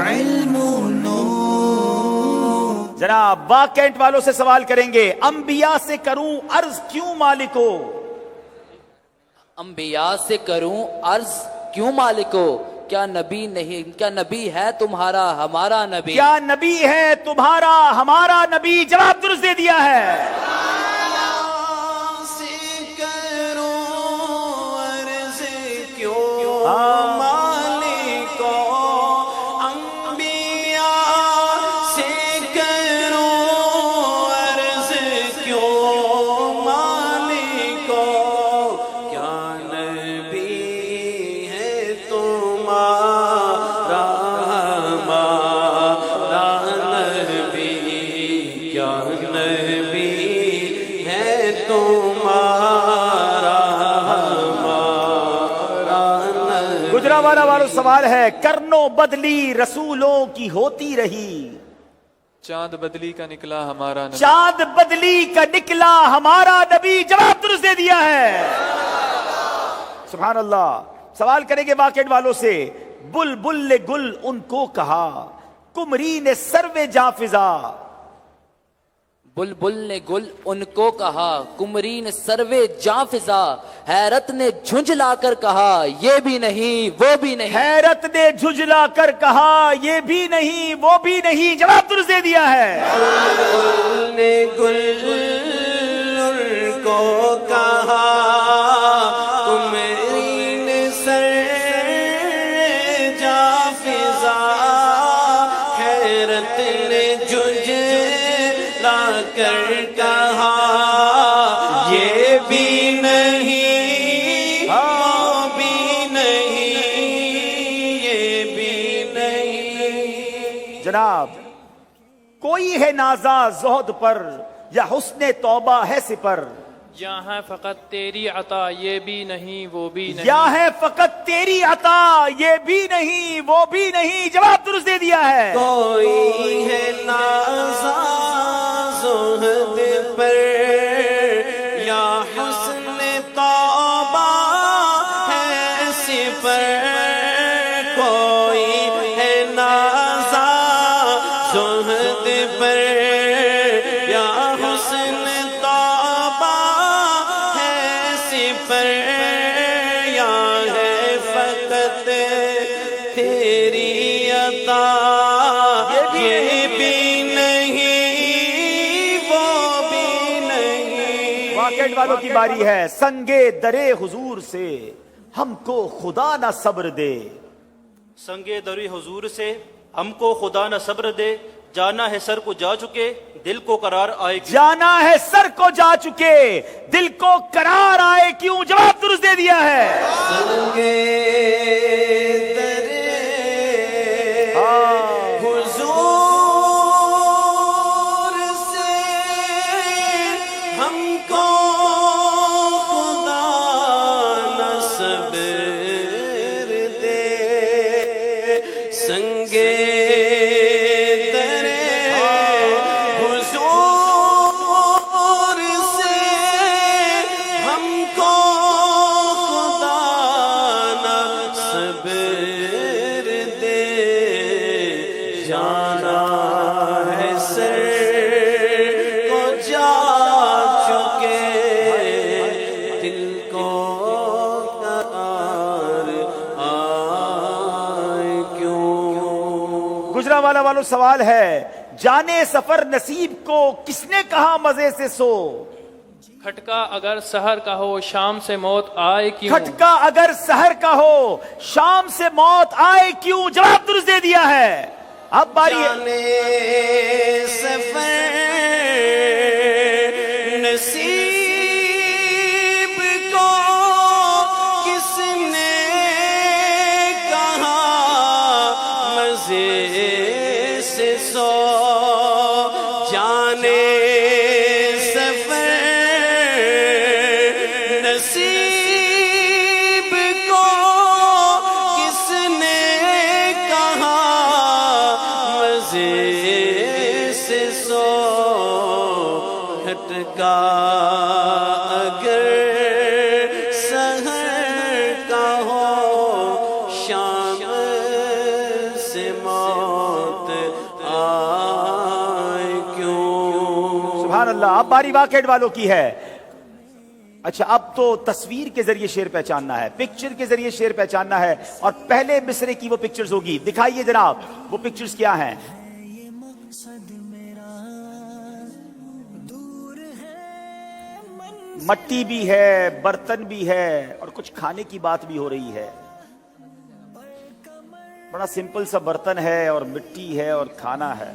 علم نور. جناب واقعات والوں سے سوال کریں گے، انبیاء سے کروں عرض کیوں مالکو؟ انبیاء سے کروں عرض کیوں مالکو؟ کیا نبی نہیں، کیا نبی ہے تمہارا ہمارا نبی؟ کیا نبی ہے تمہارا ہمارا نبی؟ جواب درست دے دیا ہے. سے کروں عرض کیوں مالکو، انبیاء سے کروں عرض کیوں مالکو، کیا نبی ہے تمہارا ہمارا نبی، کیا نبی ہے تمہارا ہمارا نبی. گجرانوالہ والوں سوال ہے، کرنو بدلی رسولوں کی ہوتی رہی، چاند بدلی کا نکلا ہمارا نبی. چاند بدلی کا نکلا ہمارا نبی. جواب درست دے دیا ہے. سبحان اللہ. سوال کریں گے واقعات والوں سے، بلبل نے گل ان کو کہا، کمری نے سروے جاں فضا. بلبل نے گل ان کو کہا، کمری نے سروے جاں فضا. حیرت نے جھنجھلا کر کہا، یہ بھی نہیں وہ بھی نہیں. حیرت نے جھجلا کر کہا، یہ بھی نہیں وہ بھی نہیں. جواب درست دے دیا ہے. نے گل ان کو کہا، کمری نے سر جا فضا. حیرت نے جھجلا کر کہا، یہ بھی نہیں وہ بھی نہیں، یہ بھی نہیں. جناب کوئی ہے نازا زہد پر، یا حسن توبہ ہے سپر. یہاں ہے فقط تیری عطا، یہ بھی نہیں وہ بھی نہیں. یا ہے فقط تیری عطا، یہ بھی نہیں وہ بھی نہیں. جواب درست دے دیا ہے. کوئی ہے نازا زہد پر، یا حسن توبہ ہے سپر. کوئی ہے نازا زہد پر، یا حسن توبہ ہے سپر. یا ہے فقط تیری عطا، یہ بھی نہیں وہ بھی نہیں. واقعات والوں کی باری ہے، سنگے درے حضور سے ہم کو خدا نہ صبر دے. سنگے دری حضور سے ہم کو خدا نہ صبر دے. جانا ہے سر کو جا چکے، دل کو قرار آئے کیوں. جانا ہے سر کو جا چکے، دل کو قرار آئے کیوں. جواب درست دے دیا ہے. سنگے درے حضور سے ہم کو خدا نہ صبر دے. سنگے درے حضور سے ہم کو خدا نہ صبر دے. جانا ہے سر کو جا چکے، دل کو قرار آئے کیوں. گجرانوالہ والوں سوال ہے، جانے سفر نصیب کو کس نے کہا مزے سے سو. کھٹکا اگر سحر کا ہو، شام سے موت آئے کیوں. کھٹکا اگر سحر کا ہو، شام سے موت آئے کیوں. جواب درست دے دیا ہے. اب باری ہے. جانے سفر نصیب کو کس نے کہا مزے سے سو. جانے سفر نصیب کو کس نے کہا مزے سے سو. ہٹ سبحان اللہ. اب باری واقعہ والوں کی ہے. اچھا اب تو تصویر کے ذریعے شعر پہچاننا ہے, پکچر کے ذریعے شعر پہچاننا ہے, اور پہلے مصرے کی وہ پکچرز ہوگی. دکھائیے جناب وہ پکچرز کیا ہیں. مٹی بھی ہے, برتن بھی ہے, اور کچھ کھانے کی بات بھی ہو رہی ہے. بڑا سمپل سا برتن ہے اور مٹی ہے اور کھانا ہے.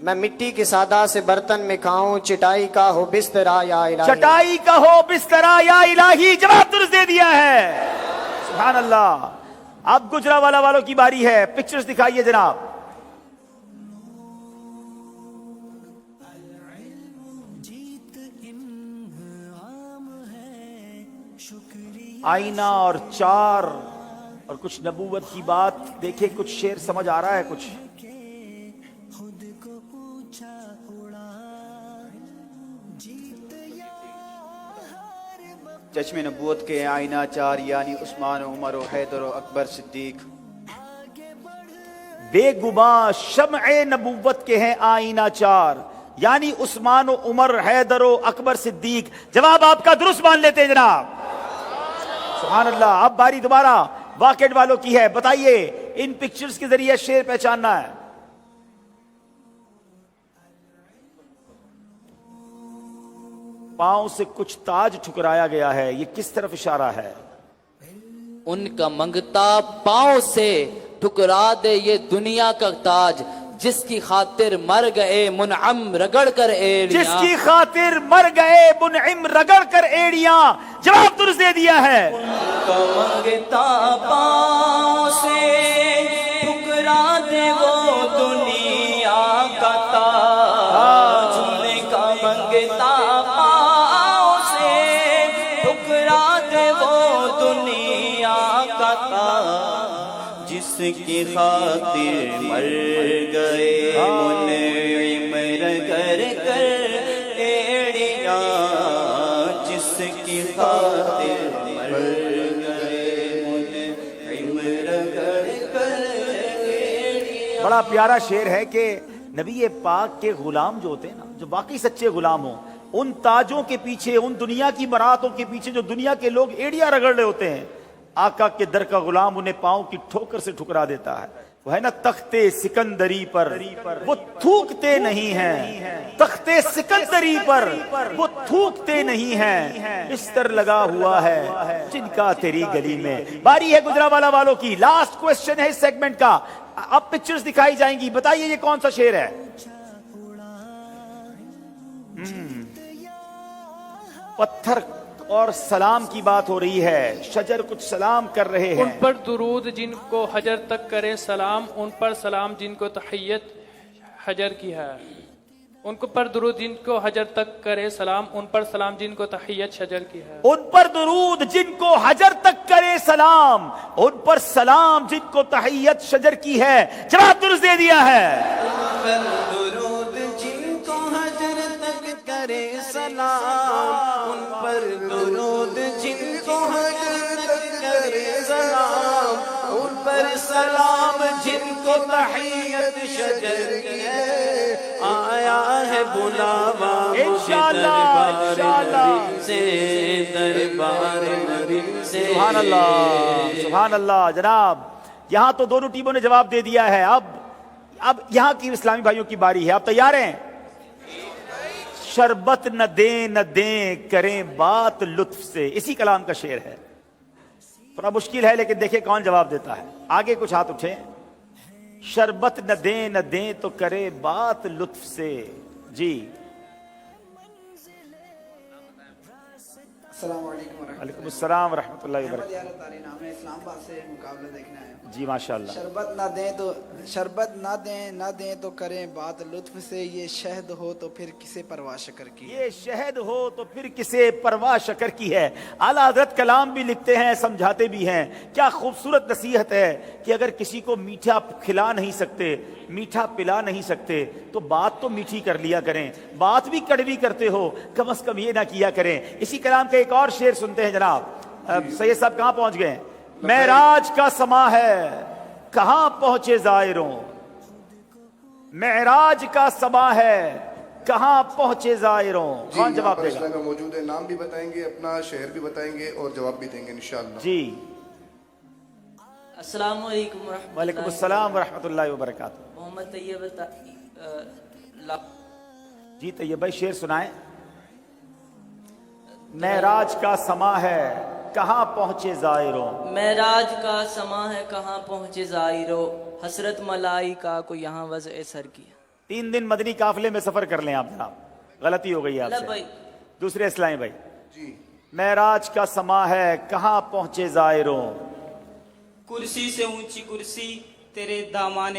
میں مٹی کے سادہ سے برتن میں کھاؤں, چٹائی کا ہو بسترا یا الہی. چٹائی کا ہو بسترا یا الہی, جواب درست دے دیا ہے. سبحان اللہ. اب گجرانوالہ والوں کی باری ہے, پکچرز دکھائیے جناب. آئینہ اور چار اور کچھ نبوت کی بات. دیکھیں کچھ شعر سمجھ آ رہا ہے کچھ. چشم نبوت کے آئینہ چار یعنی عثمان و عمر و حیدر و اکبر صدیق. بے گماں شمع نبوت کے ہیں آئینہ چار یعنی عثمان و عمر حیدر و اکبر صدیق. جواب آپ کا درست مان لیتے ہیں جناب. سبحان اللہ. اب باری دوبارہ واقعہ والوں کی ہے. بتائیے ان پکچرز کے ذریعے شعر پہچاننا ہے. پاؤں سے کچھ تاج ٹھکرایا گیا ہے, یہ کس طرف اشارہ ہے؟ ان کا منگتا پاؤں سے ٹھکرا دے یہ دنیا کا تاج, جس کی خاطر مر گئے منعم رگڑ کر ایڑیاں. جس کی خاطر مر گئے منعم رگڑ کر ایڑیاں. جواب درست دے دیا ہے. کا منگتا پاؤں سے ٹھکرا دے وہ دنیا کا تاج. ان کا منگتا پاؤں سے ٹھکرا دے وہ دنیا کا تاج, جس کی خاطر مر گئے منعم رگڑ کر ایڑیاں. جس کی خاطر مر گئے منعم رگڑ کر ایڑیاں. بڑا پیارا شعر ہے کہ نبی پاک کے غلام جو ہوتے ہیں نا, جو واقعی سچے غلام ہوں, ان تاجوں کے پیچھے, ان دنیا کی مراتوں کے پیچھے جو دنیا کے لوگ ایڑیاں رگڑ رہے ہوتے ہیں, آقا کے در کا غلام انہیں پاؤں کی ٹھوکر سے ٹھکرا دیتا ہے. وہ ہے نا تختے سکندری پر وہ تھوکتے نہیں ہیں, تختے سکندری پر وہ تھوکتے نہیں ہیں, بستر لگا ہوا ہے جن کا تیری گلی میں. باری ہے گجرانوالہ والوں کی. لاسٹ کوسچن ہے اس سیگمنٹ کا. اب پکچرز دکھائی جائیں گی. بتائیے یہ کون سا شعر ہے؟ پتھر اور سلام کی بات ہو رہی ہے. شجر کچھ سلام کر رہے ہیں. ان پر درود جن کو حجر تک کرے سلام, ان پر سلام جن کو تحیت حجر کی ہے. ان کو پر درود جن کو حجر تک کرے سلام, ان پر سلام جن کو تحیت شجر کی ہے. ان پر درود جن کو حجر تک کرے سلام, ان پر سلام جن کو تحیت شجر کی ہے. جواب درست دے دیا ہے. درود جن کو حجر تک کرے سلام, ان پر درود جن کو حجر تک کرے سلام, ان پر سلام جن کو تحیت شجر کی ہے. آیا ہے بلاوا انشاءاللہ سے دربار نبی سے. سبحان اللہ, سبحان اللہ. جناب یہاں تو دونوں ٹیموں نے جواب دے دیا ہے. اب یہاں کی اسلامی بھائیوں کی باری ہے. آپ تیار ہیں؟ شربت نہ دیں کریں بات لطف سے, اسی کلام کا شعر ہے. تھوڑا مشکل ہے لیکن دیکھیں کون جواب دیتا ہے. آگے کچھ ہاتھ اٹھیں. شربت نہ دیں تو کرے بات لطف سے. جی السلام علیکم ورحمۃ وعلیکم السلام ورحمۃ اللہ وبرکاتہ. اللہ. نام ہے اسلام آباد سے مقابلہ دیکھنا ہے. جی ماشاءاللہ. نہ دیں تو کریں بات لطف سے, یہ شہد ہو تو پھر کسے پرواہ شکر کی. یہ شہد ہو تو پھر کسے پرواہ شکر کی ہے. اعلیٰ حضرت کلام بھی لکھتے ہیں, سمجھاتے بھی ہیں. کیا خوبصورت نصیحت ہے کہ اگر کسی کو میٹھا کھلا نہیں سکتے, میٹھا پلا نہیں سکتے, تو بات تو میٹھی کر لیا کریں. بات بھی کڑوی کرتے ہو, کم از کم یہ نہ کیا کریں. اسی کلام کا ایک اور شعر سنتے ہیں جناب. سید صاحب کہاں پہنچ گئے؟ معراج کا سما ہے کہاں پہنچے زائروں, معراج کا سما ہے کہاں پہنچے زائروں؟ کون جواب دے گا؟ کا موجود ہے، نام بھی بتائیں گے، اپنا شہر بھی بتائیں گے اور جواب بھی دیں گے انشاءاللہ۔ جی السلام علیکم ورحمۃ اللہ۔ وعلیکم السلام ورحمۃ اللہ وبرکاتہ۔ محمد طیب جی طیب بھائی شعر سنائیں۔ معراج کا سما ہے کہاں پہنچے زائروں، معراج کا سما ہے کہاں پہنچے زائرو، حسرت ملائکہ کو یہاں وضع سر کیا۔ 3 دن مدنی قافلے میں سفر کر لیں آپ جناب، غلطی ہو گئی آپ لب سے۔ بھائی دوسرے اسلامی بھائی، جی معراج کا سما ہے کہاں پہنچے زائروں، کرسی سے اونچی کرسی تیرے دامان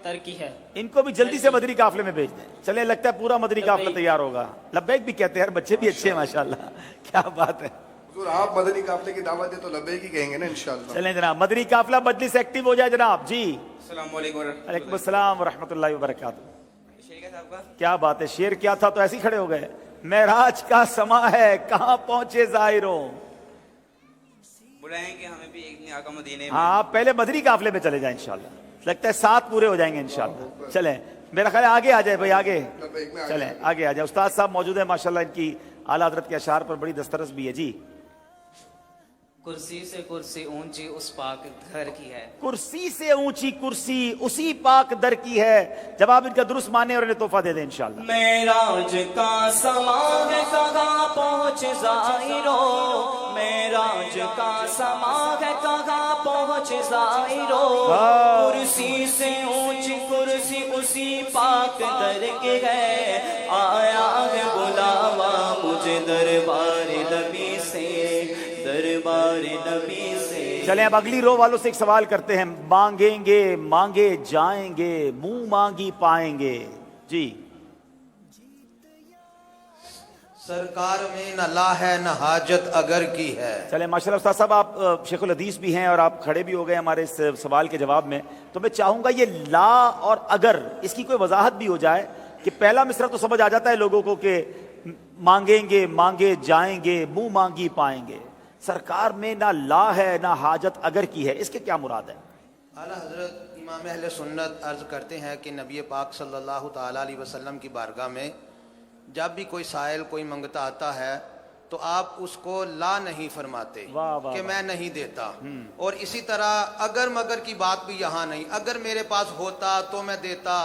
تر کی ہے۔ ان کو بھی جلدی سے مدنی قافلے میں بھیج دیں، چلیں لگتا ہے پورا مدنی قافلہ تیار ہوگا۔ لبیک بھی کہتے ہیں یار، بچے بھی اچھے ہیں ماشاءاللہ، کیا بات ہے۔ حضور آپ مدنی قافلے کی دعوت دیں تو لبیک ہی کہیں گے نا انشاءاللہ۔ چلیں جناب مدنی قافلہ مجلس ایکٹیو ہو جائے جناب۔ جی السلام علیکم ورحمۃ وعلیکم السلام ورحمۃ اللہ وبرکاتہ۔ اللہ صاحب کا کیا بات ہے، شعر کیا تھا تو ایسے ہی کھڑے ہو گئے۔ معراج کا سما ہے کہاں پہنچے زائروں، بلائیں گے ہمیں بھی ایک دن آقا مدینے میں۔ ہاں آپ پہلے مدنی قافلے میں چلے جائیں انشاءاللہ، لگتا ہے 7 پورے ہو جائیں گے انشاءاللہ۔ چلیں میرا خیال ہے آگے آ جائے بھائی، آگے لبیک میں چلیں آگے آ جائے۔ استاد صاحب موجود ہیں ماشاءاللہ، ان کی اعلیٰ حضرت کے اشعار پر بڑی دسترس بھی ہے۔ جی کرسی سے کرسی اونچی اس پاک گھر کی ہے، کرسی سے اونچی کرسی اسی پاک در کی ہے۔ جب آپ ان کا درست مانیں اور انہیں تحفہ دے دیں انشاءاللہ۔ معراج کا سما ہے کہاں پہنچ زائرو، معراج کا سما ہے کہاں پہنچ زائرو، کرسی سے اونچی کرسی اسی پاک در کے ہے، آیا ہے بلاوا مجھے دربار نبی سے، دربار نبی سے۔ چلیں اب اگلی رو والوں سے ایک سوال کرتے ہیں۔ مانگیں گے مانگے جائیں گے، منہ مانگی پائیں گے۔ جی سرکار میں نہ لا ہے نہ حاجت اگر کی ہے۔ چلیں ماشاءاللہ استاد صاحب آپ شیخ الحدیث بھی ہیں اور آپ کھڑے بھی ہو گئے ہمارے اس سوال کے جواب میں، تو میں چاہوں گا یہ لا اور اگر اس کی کوئی وضاحت بھی ہو جائے کہ پہلا مصرع تو سمجھ آ جاتا ہے لوگوں کو کہ مانگیں گے مانگے جائیں گے، منہ مانگی پائیں گے، سرکار میں نہ لا ہے نہ حاجت اگر کی ہے، اس کے کیا مراد ہے؟ اعلیٰ حضرت امام اہل سنت عرض کرتے ہیں کہ نبی پاک صلی اللہ تعالیٰ علیہ وسلم کی بارگاہ میں جب بھی کوئی سائل کوئی منگتا آتا ہے تو آپ اس کو لا نہیں فرماتے کہ میں نہیں دیتا، اور اسی طرح اگر مگر کی بات بھی یہاں نہیں، اگر میرے پاس ہوتا تو میں دیتا،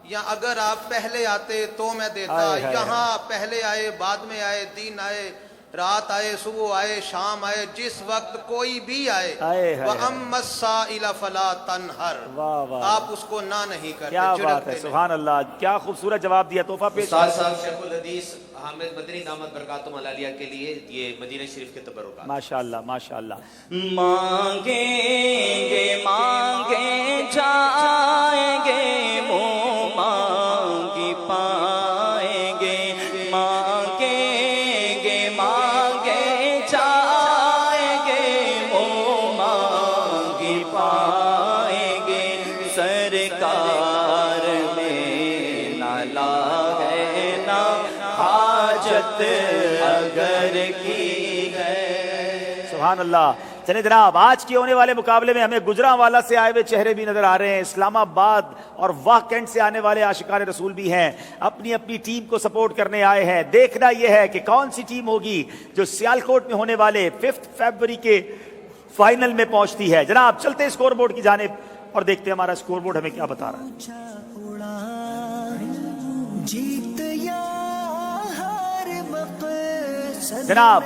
یا اگر آپ پہلے آتے تو میں دیتا، یہاں پہلے آئے بعد میں آئے، دن آئے رات آئے صبح آئے شام آئے، جس وقت کوئی بھی آئے، وَأَمَّا السَّائِلَ فَلَا تَنْهَرْ، آپ اس کو نہ نہیں کرتے۔ کیا بات ہے، سبحان اللہ، کیا خوبصورت جواب دیا۔ تحفہ پیش استاد صاحب شیخ الحدیث حامد مدنی دامت برکاتہم العالیہ کے لیے یہ مدینہ شریف کے تبرکات۔ ماشاءاللہ ماشاءاللہ۔ مانگیں گے مانگے جائیں گے، منہ مانگی پائیں گے، مانگیں گے مانگے جائیں گے، منہ مانگی پائیں گے، سرکار میں نہ لا ہے نہ حاجت اگر کی ہے۔ سبحان اللہ۔ چلیں جناب آج کے ہونے والے مقابلے میں ہمیں گجرانوالہ سے آئے ہوئے چہرے بھی نظر آ رہے ہیں، اسلام آباد اور واہ کینٹ سے آنے والے عاشقان رسول بھی ہیں، اپنی اپنی ٹیم کو سپورٹ کرنے آئے ہیں۔ دیکھنا یہ ہے کہ کون سی ٹیم ہوگی جو سیالکوٹ میں ہونے والے 5 فروری کے فائنل میں پہنچتی ہے۔ جناب چلتے ہیں اسکور بورڈ کی جانب اور دیکھتے ہیں ہمارا اسکور بورڈ ہمیں کیا بتا رہا ہے۔ جناب